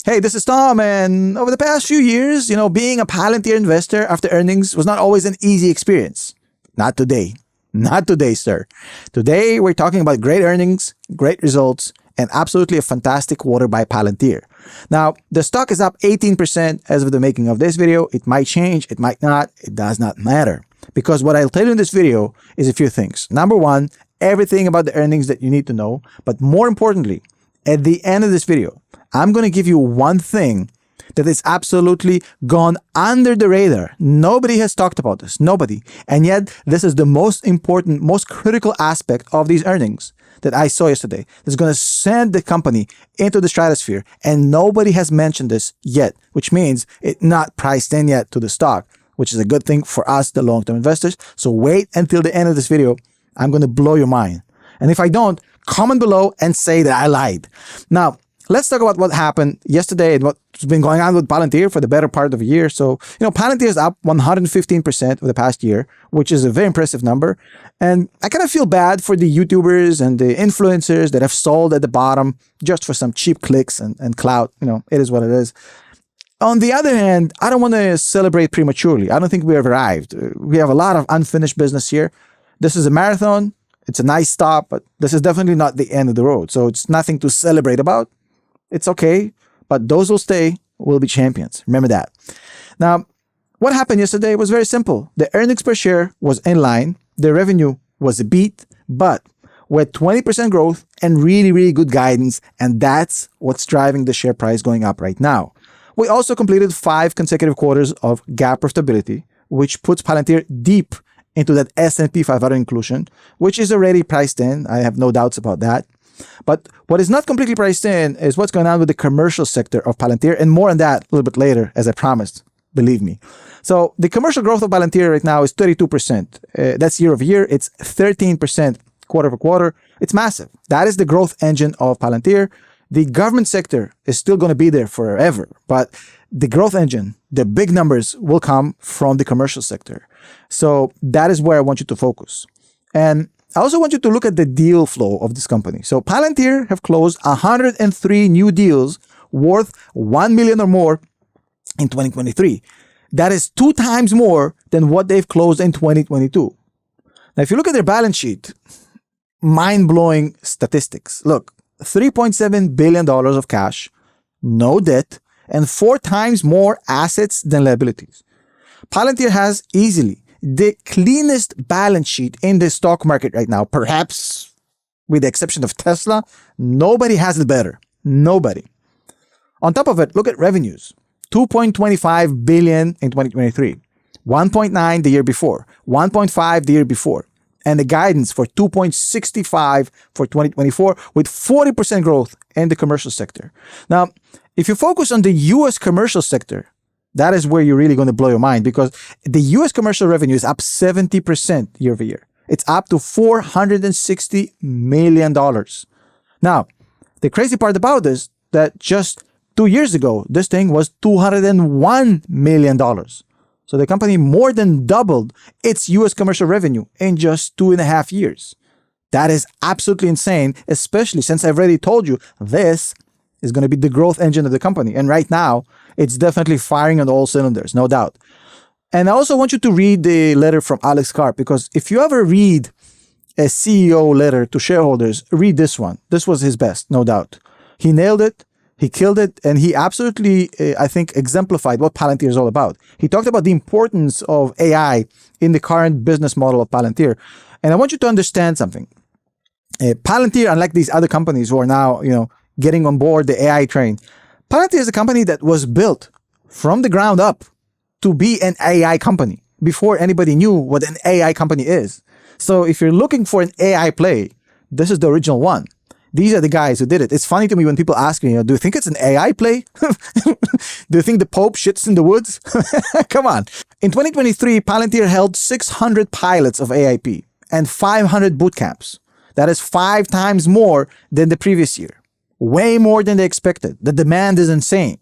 Hey, this is Tom, and over the past few years, being a Palantir investor after earnings was not always an easy experience. Not today. Not today, sir. Today, we're talking about great earnings, great results, and absolutely a fantastic quarter by Palantir. Now, the stock is up 18% as of the making of this video. It might change, it might not, it does not matter. Because what I'll tell you in this video is a few things. Number one, everything about the earnings that you need to know. But more importantly, at the end of this video, I'm going to give you one thing that is absolutely gone under the radar. Nobody has talked about this. Nobody. And yet, this is the most important, most critical aspect of these earnings that I saw yesterday. That's going to send the company into the stratosphere. And nobody has mentioned this yet, which means it's not priced in yet to the stock, which is a good thing for us, the long-term investors. So wait until the end of this video. I'm going to blow your mind. And if I don't, comment below and say that I lied. Now, let's talk about what happened yesterday and what's been going on with Palantir for the better part of a year. So, Palantir is up 115% over the past year, which is a very impressive number. And I kind of feel bad for the YouTubers and the influencers that have sold at the bottom just for some cheap clicks and clout. It is what it is. On the other hand, I don't want to celebrate prematurely. I don't think we have arrived. We have a lot of unfinished business here. This is a marathon. It's a nice stop, but this is definitely not the end of the road. So it's nothing to celebrate about. It's okay, but those who stay will be champions. Remember that. Now, what happened yesterday was very simple. The earnings per share was in line. The revenue was a beat, but with 20% growth and really, really good guidance, and that's what's driving the share price going up right now. We also completed 5 consecutive quarters of GAAP profitability, which puts Palantir deep into that S&P 500 inclusion, which is already priced in. I have no doubts about that. But what is not completely priced in is what's going on with the commercial sector of Palantir, and more on that a little bit later, as I promised, believe me. So the commercial growth of Palantir right now is 32%. That's year over year. It's 13% quarter over quarter. It's massive. That is the growth engine of Palantir. The government sector is still going to be there forever, but the growth engine, the big numbers will come from the commercial sector. So that is where I want you to focus. And I also want you to look at the deal flow of this company. So Palantir have closed 103 new deals worth $1 million or more in 2023. That is 2 times more than what they've closed in 2022. Now, if you look at their balance sheet, mind-blowing statistics. Look, $3.7 billion of cash, no debt, and 4 times more assets than liabilities. Palantir has easily the cleanest balance sheet in the stock market right now. Perhaps with the exception of Tesla, nobody has it better. Nobody. On top of it, look at revenues. $2.25 billion in 2023, 1.9 the year before, 1.5 the year before, and the guidance for 2.65 for 2024 with 40% growth in the commercial sector. Now, if you focus on the US commercial sector, that is where you're really going to blow your mind, because the US commercial revenue is up 70% year over year. It's up to $460 million. Now, the crazy part about this, that just 2 years ago, this thing was $201 million. So the company more than doubled its US commercial revenue in just 2.5 years. That is absolutely insane, especially since I've already told you this is going to be the growth engine of the company. And right now, it's definitely firing on all cylinders, no doubt. And I also want you to read the letter from Alex Karp, because if you ever read a CEO letter to shareholders, read this one. This was his best, no doubt. He nailed it, he killed it, and he absolutely, I think, exemplified what Palantir is all about. He talked about the importance of AI in the current business model of Palantir. And I want you to understand something. Palantir, unlike these other companies who are now, getting on board the AI train, Palantir is a company that was built from the ground up to be an AI company before anybody knew what an AI company is. So if you're looking for an AI play, this is the original one. These are the guys who did it. It's funny to me when people ask me, do you think it's an AI play? Do you think the Pope shits in the woods? Come on. In 2023, Palantir held 600 pilots of AIP and 500 boot camps. That is 5 times more than the previous year. Way more than they expected. The demand is insane.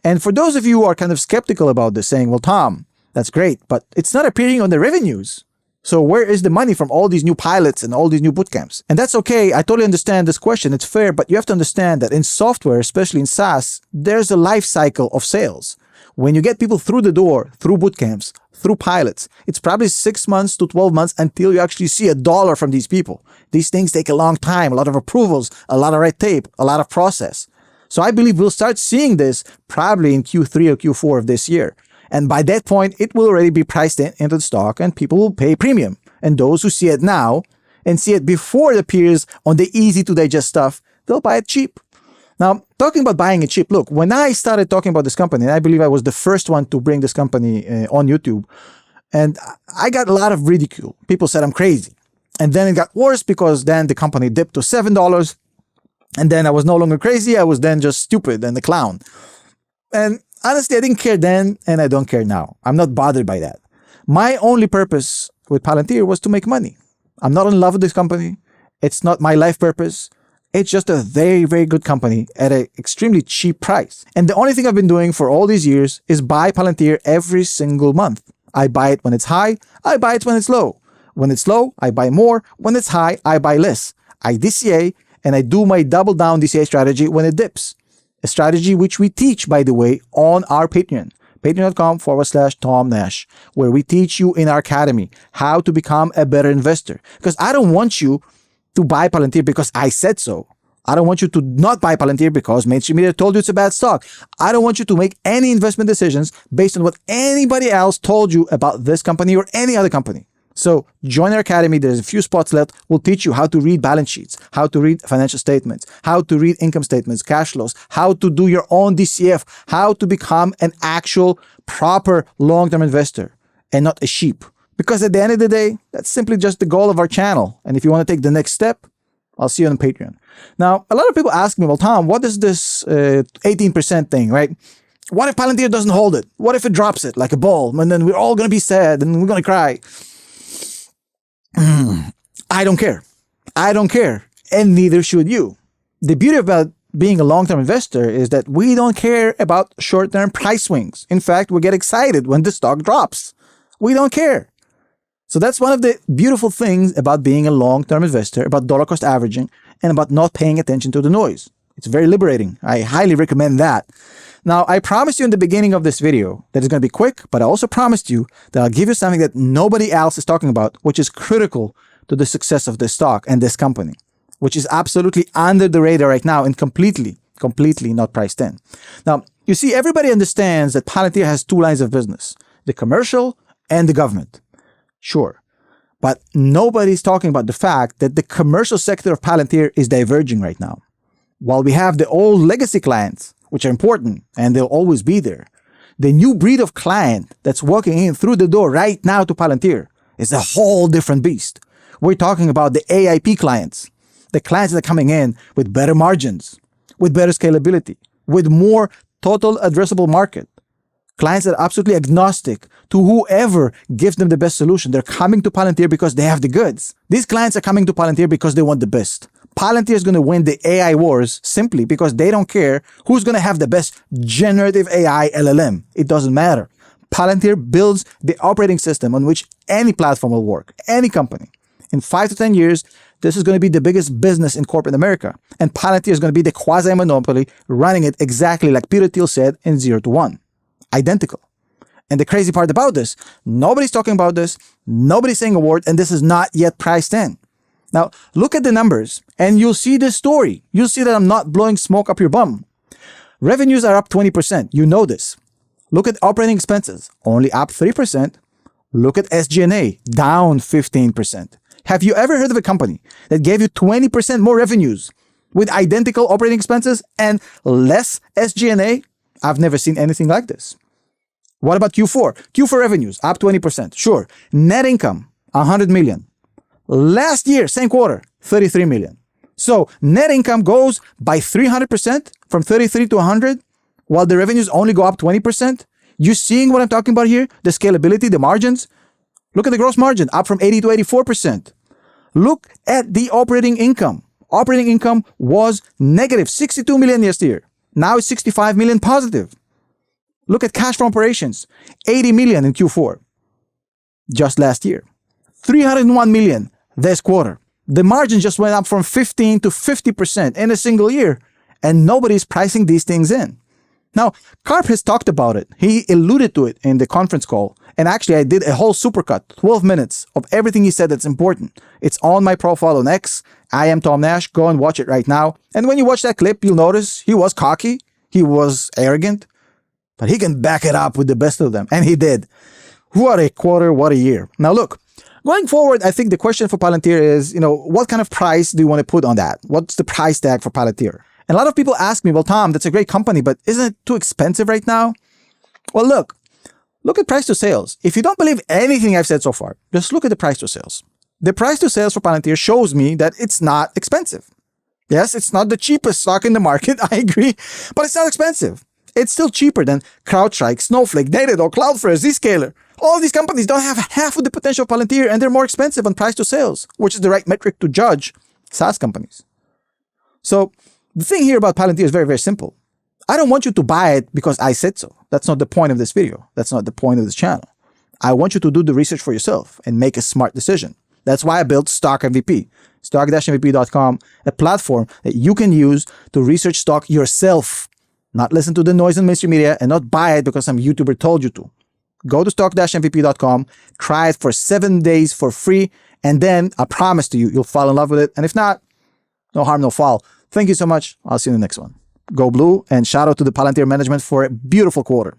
And for those of you who are kind of skeptical about this, saying, well, Tom, that's great, but it's not appearing on the revenues. So where is the money from all these new pilots and all these new boot camps? And that's okay. I totally understand this question. It's fair, but you have to understand that in software, especially in SaaS, there's a life cycle of sales. When you get people through the door, through boot camps, through pilots, it's probably 6 months to 12 months until you actually see $1 from these people. These things take a long time, a lot of approvals, a lot of red tape, a lot of process. So I believe we'll start seeing this probably in Q3 or Q4 of this year. And by that point, it will already be priced into the stock and people will pay premium. And those who see it now and see it before it appears on the easy to digest stuff, they'll buy it cheap. Now, talking about buying it cheap, look, when I started talking about this company, and I believe I was the first one to bring this company on YouTube, and I got a lot of ridicule. People said I'm crazy. And then it got worse because then the company dipped to $7. And then I was no longer crazy. I was then just stupid and a clown. And honestly, I didn't care then and I don't care now. I'm not bothered by that. My only purpose with Palantir was to make money. I'm not in love with this company. It's not my life purpose. It's just a very, very good company at an extremely cheap price. And the only thing I've been doing for all these years is buy Palantir every single month. I buy it when it's high. I buy it when it's low. When it's low, I buy more. When it's high, I buy less. I DCA and I do my double down DCA strategy when it dips. A strategy which we teach, by the way, on our Patreon. Patreon.com/Tom Nash, where we teach you in our academy how to become a better investor. Because I don't want you to buy Palantir because I said so. I don't want you to not buy Palantir because mainstream media told you it's a bad stock. I don't want you to make any investment decisions based on what anybody else told you about this company or any other company. So join our academy. There's a few spots left. We'll teach you how to read balance sheets, how to read financial statements, how to read income statements, cash flows, how to do your own DCF, how to become an actual proper long-term investor and not a sheep. Because at the end of the day, that's simply just the goal of our channel. And if you want to take the next step, I'll see you on Patreon. Now, a lot of people ask me, well, Tom, what is this 18% thing, right? What if Palantir doesn't hold it? What if it drops it like a ball? And then we're all going to be sad and we're going to cry. I don't care. I don't care. And neither should you. The beauty about being a long-term investor is that we don't care about short-term price swings. In fact, we get excited when the stock drops. We don't care. So that's one of the beautiful things about being a long-term investor, about dollar cost averaging, and about not paying attention to the noise. It's very liberating. I highly recommend that. Now, I promised you in the beginning of this video that it's going to be quick, but I also promised you that I'll give you something that nobody else is talking about, which is critical to the success of this stock and this company, which is absolutely under the radar right now and completely not priced in. Now, you see, everybody understands that Palantir has two lines of business, the commercial and the government. Sure. But nobody's talking about the fact that the commercial sector of Palantir is diverging right now. While we have the old legacy clients, which are important and they'll always be there, the new breed of client that's walking in through the door right now to Palantir is a whole different beast. We're talking about the AIP clients, the clients that are coming in with better margins, with better scalability, with more total addressable market. Clients that are absolutely agnostic to whoever gives them the best solution. They're coming to Palantir because they have the goods. These clients are coming to Palantir because they want the best. Palantir is going to win the AI wars simply because they don't care who's going to have the best generative AI LLM. It doesn't matter. Palantir builds the operating system on which any platform will work, any company. In 5 to 10 years, this is going to be the biggest business in corporate America. And Palantir is going to be the quasi-monopoly running it exactly like Peter Thiel said in 0 to 1. Identical. And the crazy part about this, nobody's talking about this, nobody's saying a word, and this is not yet priced in. Now, look at the numbers, and you'll see this story. You'll see that I'm not blowing smoke up your bum. Revenues are up 20%. You know this. Look at operating expenses, only up 3%. Look at SG&A, down 15%. Have you ever heard of a company that gave you 20% more revenues with identical operating expenses and less SG&A? I've never seen anything like this. What about Q4? Q4 revenues, up 20%. Sure. Net income, 100 million. Last year, same quarter, 33 million. So net income goes by 300% from 33 to 100, while the revenues only go up 20%. You seeing what I'm talking about here? The scalability, the margins. Look at the gross margin, up from 80 to 84%. Look at the operating income. Operating income was negative 62 million last year. Now it's 65 million positive. Look at cash from operations, 80 million in Q4, just last year. $301 million this quarter. The margin just went up from 15 to 50% in a single year, and nobody's pricing these things in. Now, Karp has talked about it. He alluded to it in the conference call. And actually, I did a whole supercut, 12 minutes of everything he said that's important. It's on my profile on X. I am Tom Nash. Go and watch it right now. And when you watch that clip, you'll notice he was cocky. He was arrogant. But he can back it up with the best of them. And he did. What a quarter, what a year. Now, look, going forward, I think the question for Palantir is, what kind of price do you want to put on that? What's the price tag for Palantir? And a lot of people ask me, well, Tom, that's a great company, but isn't it too expensive right now? Well, look at price to sales. If you don't believe anything I've said so far, just look at the price to sales. The price to sales for Palantir shows me that it's not expensive. Yes, it's not the cheapest stock in the market, I agree, but it's not expensive. It's still cheaper than CrowdStrike, Snowflake, Datadog, Cloudflare, Zscaler. All these companies don't have half of the potential of Palantir, and they're more expensive on price to sales, which is the right metric to judge SaaS companies. So the thing here about Palantir is very, very simple. I don't want you to buy it because I said so. That's not the point of this video. That's not the point of this channel. I want you to do the research for yourself and make a smart decision. That's why I built Stock MVP, stock-mvp.com, a platform that you can use to research stock yourself, not listen to the noise in mainstream media and not buy it because some YouTuber told you to. Go to stock-mvp.com, try it for 7 days for free, and then I promise to you, you'll fall in love with it. And if not, no harm, no foul. Thank you so much. I'll see you in the next one. Go Blue, and shout out to the Palantir management for a beautiful quarter.